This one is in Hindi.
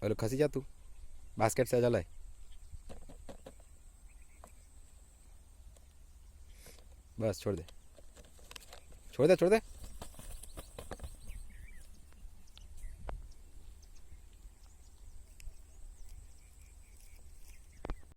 और खसी जा तू, बास्केट से आजा लाए। बस छोड़ दे, छोड़ दे, छोड़ दे।